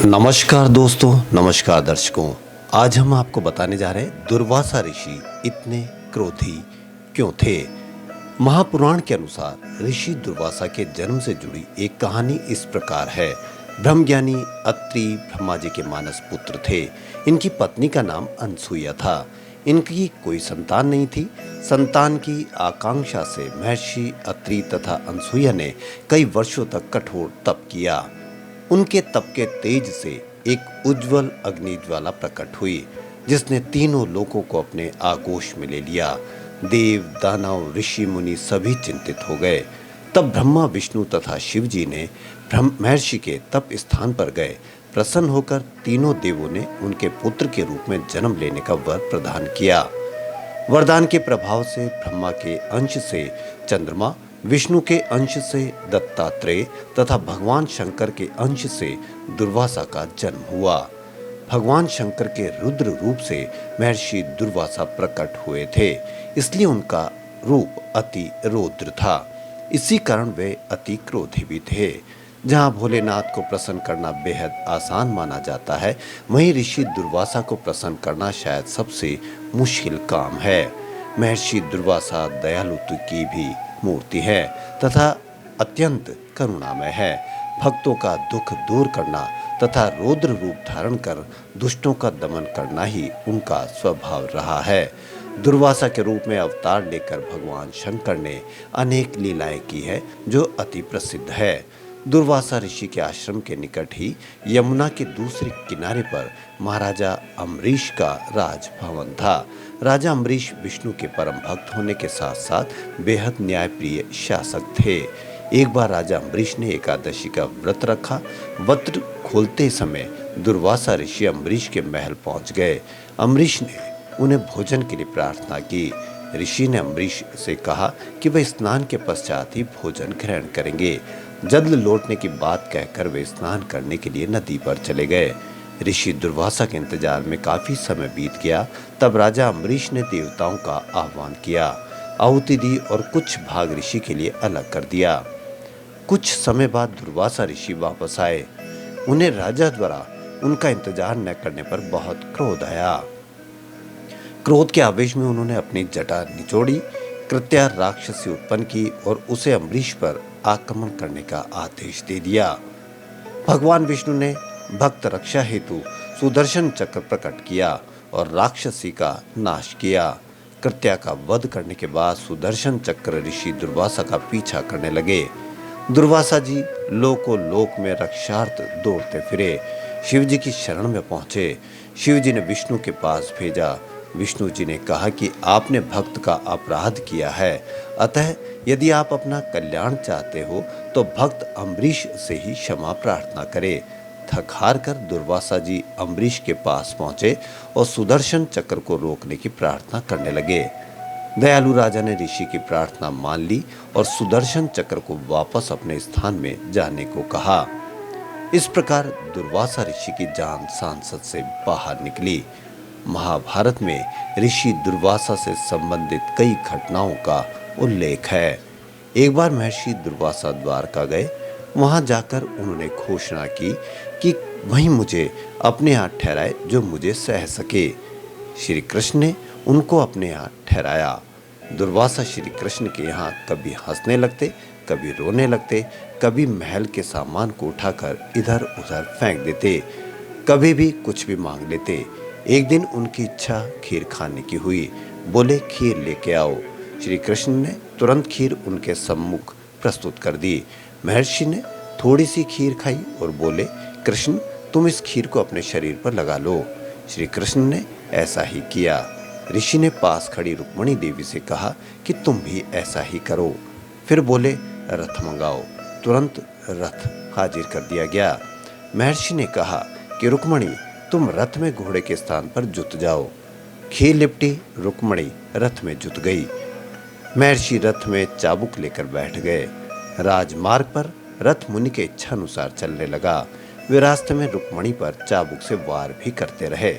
नमस्कार दोस्तों, नमस्कार दर्शकों। आज हम आपको बताने जा रहे हैं दुर्वासा ऋषि इतने क्रोधी क्यों थे। महापुराण के अनुसार ऋषि दुर्वासा के जन्म से जुड़ी एक कहानी इस प्रकार है। ब्रह्मज्ञानी अत्रि ब्रह्मा जी के मानस पुत्र थे। इनकी पत्नी का नाम अनसुईया था। इनकी कोई संतान नहीं थी। संतान की आकांक्षा से महर्षि अत्रि तथा अनसुईया ने कई वर्षों तक कठोर तप किया। उनके तप के तेज से एक उज्जवल अग्नि ज्वाला प्रकट हुई, जिसने तीनों लोकों को अपने आगोश में ले लिया। देव, दानव, ऋषि मुनि सभी चिंतित हो गए। तब ब्रह्मा, विष्णु तथा शिव जी ने महर्षि के तप स्थान पर गए। प्रसन्न होकर तीनों देवों ने उनके पुत्र के रूप में जन्म लेने का वर प्रदान किया। वरदान के प्रभाव से ब्रह्मा के अंश से चंद्रमा, विष्णु के अंश से दत्तात्रेय तथा भगवान शंकर के अंश से दुर्वासा का जन्म हुआ। भगवान शंकर के रुद्र रूप से महर्षि दुर्वासा प्रकट हुए थे, इसलिए उनका रूप अति रौद्र था। इसी कारण वे अति क्रोधी भी थे। जहाँ भोलेनाथ को प्रसन्न करना बेहद आसान माना जाता है, वहीं ऋषि दुर्वासा को प्रसन्न करना शायद सबसे मुश्किल काम है। महर्षि दुर्वासा दयालुता की भी मूर्ति है तथा अत्यंत करुणामय है। भक्तों का दुख दूर करना तथा रौद्र रूप धारण कर दुष्टों का दमन करना ही उनका स्वभाव रहा है। दुर्वासा के रूप में अवतार लेकर भगवान शंकर ने अनेक लीलाएं की है, जो अति प्रसिद्ध है। दुर्वासा ऋषि के आश्रम के निकट ही यमुना के दूसरे किनारे पर महाराजा अम्बरीश का राजभवन था। राजा अम्बरीश विष्णु के परम भक्त होने के साथ साथ बेहद न्यायप्रिय शासक थे। एक बार राजा अम्बरीश ने एकादशी का व्रत रखा। व्रत खोलते समय दुर्वासा ऋषि अम्बरीश के महल पहुंच गए। अम्बरीश ने उन्हें भोजन के लिए प्रार्थना की। ऋषि ने अम्बरीश से कहा कि वे स्नान के पश्चात ही भोजन ग्रहण करेंगे। जल्द लौटने की बात कहकर वे स्नान करने के लिए नदी पर चले गए। ऋषि दुर्वासा के इंतजार में काफी समय बीत गया। तब राजा अम्बरीश ने देवताओं का आह्वान किया, आहुति दी और कुछ भाग ऋषि के लिए अलग कर दिया। कुछ समय बाद दुर्वासा ऋषि वापस आए। उन्हें राजा द्वारा उनका इंतजार न करने पर बहुत क्रोध आया। क्रोध के आवेश में उन्होंने अपनी जटा निचोड़ी, कृत्या राक्षसी उत्पन्न की और उसे अम्बरीश पर आक्रमण करने का आदेश दे दिया। भगवान विष्णु ने भक्त रक्षा हेतु सुदर्शन चक्र प्रकट किया और राक्षसी का नाश किया। कृत्या का वध करने के बाद सुदर्शन चक्र ऋषि दुर्वासा का पीछा करने लगे। दुर्वासा जी लोको लोक में रक्षार्थ दौड़ते फिरे। शिव जी की शरण में पहुंचे। शिव जी ने विष्णु के पास भेजा। विष्णु जी ने कहा कि आपने भक्त का अपराध किया है, अतः यदि आप अपना कल्याण चाहते हो तो भक्त अम्बरीश से ही क्षमा प्रार्थना करें। थक हार कर दुर्वासा जी अम्बरीश के पास पहुंचे और सुदर्शन चक्र को रोकने की प्रार्थना करने लगे। दयालु राजा ने ऋषि की प्रार्थना मान ली और सुदर्शन चक्र को वापस अपने स्थान में जाने को कहा। इस प्रकार दुर्वासा ऋषि की जान सांसद से बाहर निकली। महाभारत में ऋषि दुर्वासा से संबंधित कई घटनाओं का उल्लेख है। एक बार महर्षि दुर्वासा द्वारका गए। वहां जाकर उन्होंने घोषणा की कि वहीं मुझे अपने यहाँ ठहराए जो मुझे सह सके। श्री कृष्ण ने उनको अपने यहाँ ठहराया। दुर्वासा श्री कृष्ण के यहाँ कभी हंसने लगते, कभी रोने लगते, कभी महल के सामान को उठाकर इधर उधर फेंक देते, कभी भी कुछ भी मांग लेते। एक दिन उनकी इच्छा खीर खाने की हुई। बोले, खीर लेके आओ। श्री कृष्ण ने तुरंत खीर उनके सम्मुख प्रस्तुत कर दी। महर्षि ने थोड़ी सी खीर खाई और बोले, कृष्ण तुम इस खीर को अपने शरीर पर लगा लो। श्री कृष्ण ने ऐसा ही किया। ऋषि ने पास खड़ी रुक्मणी देवी से कहा कि तुम भी ऐसा ही करो। फिर बोले, रथ मंगाओ। तुरंत रथ हाजिर कर दिया गया। महर्षि ने कहा कि रुक्मणी तुम रथ में घोड़े के स्थान पर जुत जाओ। खीर लिपटी, रुक्मणी रथ में जुत गई। महर्षि रथ में चाबुक लेकर बैठ गए। राजमार्ग पर रथ मुनि के इच्छा अनुसार चलने लगा। वे रास्ते में रुक्मणी पर चाबुक से वार भी करते रहे।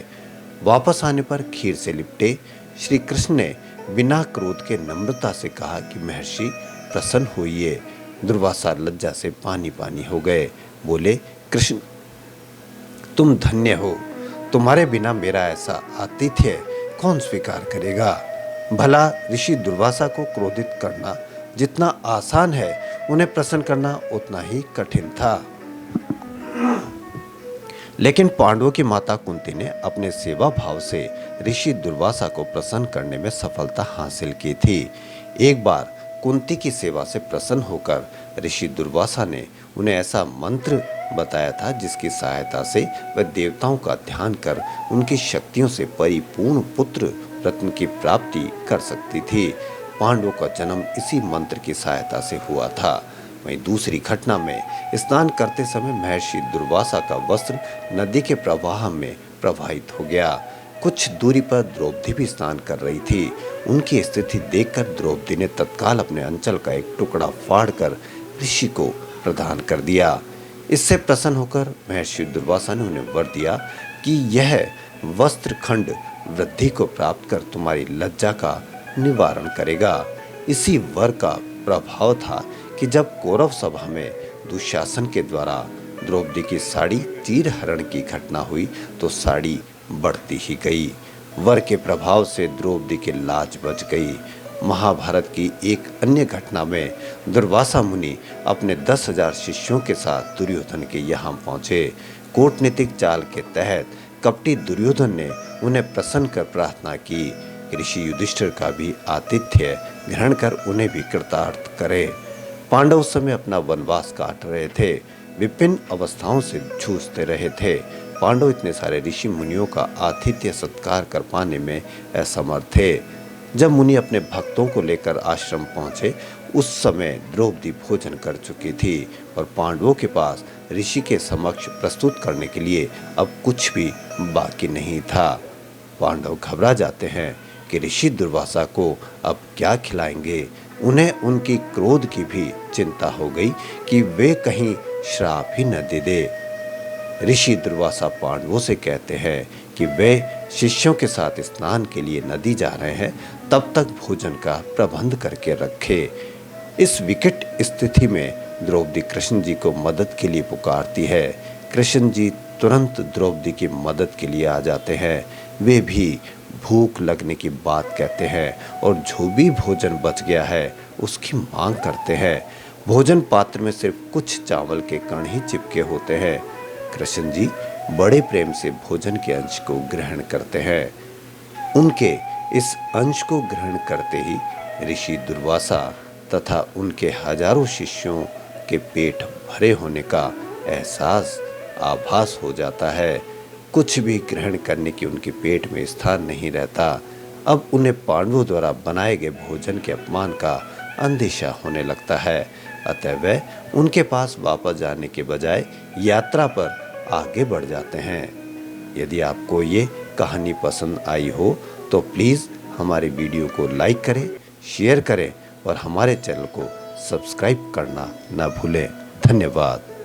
वापस आने पर खीर से लिपटे श्री कृष्ण ने बिना क्रोध के नम्रता से कहा कि महर्षि प्रसन्न होइए। दुर्वासा लज्जा से पानी पानी हो गए। बोले, कृष्ण तुम धन्य हो, तुम्हारे बिना मेरा ऐसा आतिथ्य कौन स्वीकार करेगा। भला ऋषि दुर्वासा को क्रोधित करना जितना आसान है, उन्हें प्रसन्न करना उतना ही कठिन था। लेकिन पांडवों की माता कुंती ने अपने सेवा भाव से ऋषि दुर्वासा को प्रसन्न करने में सफलता हासिल की थी। एक बार कुंती की सेवा से प्रसन्न होकर ऋषि दुर्वासा ने उन्हें ऐसा मंत्र बताया था जिसकी सहायता से वह देवताओं का ध्यान कर उनकी शक्तियों से परिपूर्ण पुत्र रत्न की प्राप्ति कर सकती थी। पांडवों का जन्म इसी मंत्र की सहायता से हुआ था। वहीं दूसरी घटना में स्नान करते समय महर्षि दुर्वासा का वस्त्र नदी के प्रवाह में प्रवाहित हो गया। कुछ दूरी पर द्रौपदी भी स्नान कर रही थी। उनकी स्थिति देखकर द्रौपदी ने तत्काल अपने अंचल का एक टुकड़ा फाड़कर ऋषि को प्रदान कर दिया। इससे प्रसन्न होकर महर्षि दुर्वासा ने उन्हें वर दिया कि यह वस्त्र खंड वृद्धि को प्राप्त कर तुम्हारी लज्जा का निवारण करेगा। इसी वर का प्रभाव था कि जब कौरव सभा में दुशासन के द्वारा द्रौपदी की साड़ी चीर हरण की घटना हुई तो साड़ी बढ़ती ही गई। वर के प्रभाव से द्रौपदी की लाज बच गई। महाभारत की एक अन्य घटना में दुर्वासा मुनि अपने 10,000 शिष्यों के साथ दुर्योधन के यहाँ पहुँचे। कूटनीतिक चाल के तहत कपटी दुर्योधन ने उन्हें प्रसन्न कर प्रार्थना की ऋषि युधिष्ठिर का भी आतिथ्य ग्रहण कर उन्हें भी कृतार्थ करे। पांडव उस समय अपना वनवास काट रहे थे, विभिन्न अवस्थाओं से जूझते रहे थे। पांडव इतने सारे ऋषि मुनियों का आतिथ्य सत्कार कर पाने में असमर्थ थे। जब मुनि अपने भक्तों को लेकर आश्रम पहुंचे, उस समय द्रौपदी भोजन कर चुकी थी और पांडवों के पास ऋषि के समक्ष प्रस्तुत करने के लिए अब कुछ भी बाकी नहीं था। पांडव घबरा जाते हैं कि ऋषि दुर्वासा को अब क्या खिलाएंगे। उन्हें उनकी क्रोध की भी चिंता हो गई कि वे कहीं श्राप ही न दे दे। ऋषि दुर्वासा पांडवों से कहते हैं कि वे शिष्यों के साथ स्नान के लिए नदी जा रहे हैं, तब तक भोजन का प्रबंध करके रखे। इस विकट स्थिति में द्रौपदी कृष्ण जी को मदद के लिए पुकारती है। कृष्ण जी तुरंत द्रौपदी की मदद के लिए आ जाते हैं। वे भी भूख लगने की बात कहते हैं और जो भी भोजन बच गया है उसकी मांग करते हैं। भोजन पात्र में सिर्फ कुछ चावल के कण ही चिपके होते हैं। कृष्ण जी बड़े प्रेम से भोजन के अंश को ग्रहण करते हैं। उनके इस अंश को ग्रहण करते ही ऋषि दुर्वासा तथा उनके हजारों शिष्यों के पेट भरे होने का एहसास आभास हो जाता है। कुछ भी ग्रहण करने की उनके पेट में स्थान नहीं रहता। अब उन्हें पांडवों द्वारा बनाए गए भोजन के अपमान का अंदेशा होने लगता है। अतः वे उनके पास वापस जाने के बजाय यात्रा पर आगे बढ़ जाते हैं। यदि आपको ये कहानी पसंद आई हो तो प्लीज़ हमारे वीडियो को लाइक करें, शेयर करें और हमारे चैनल को सब्सक्राइब करना न भूलें। धन्यवाद।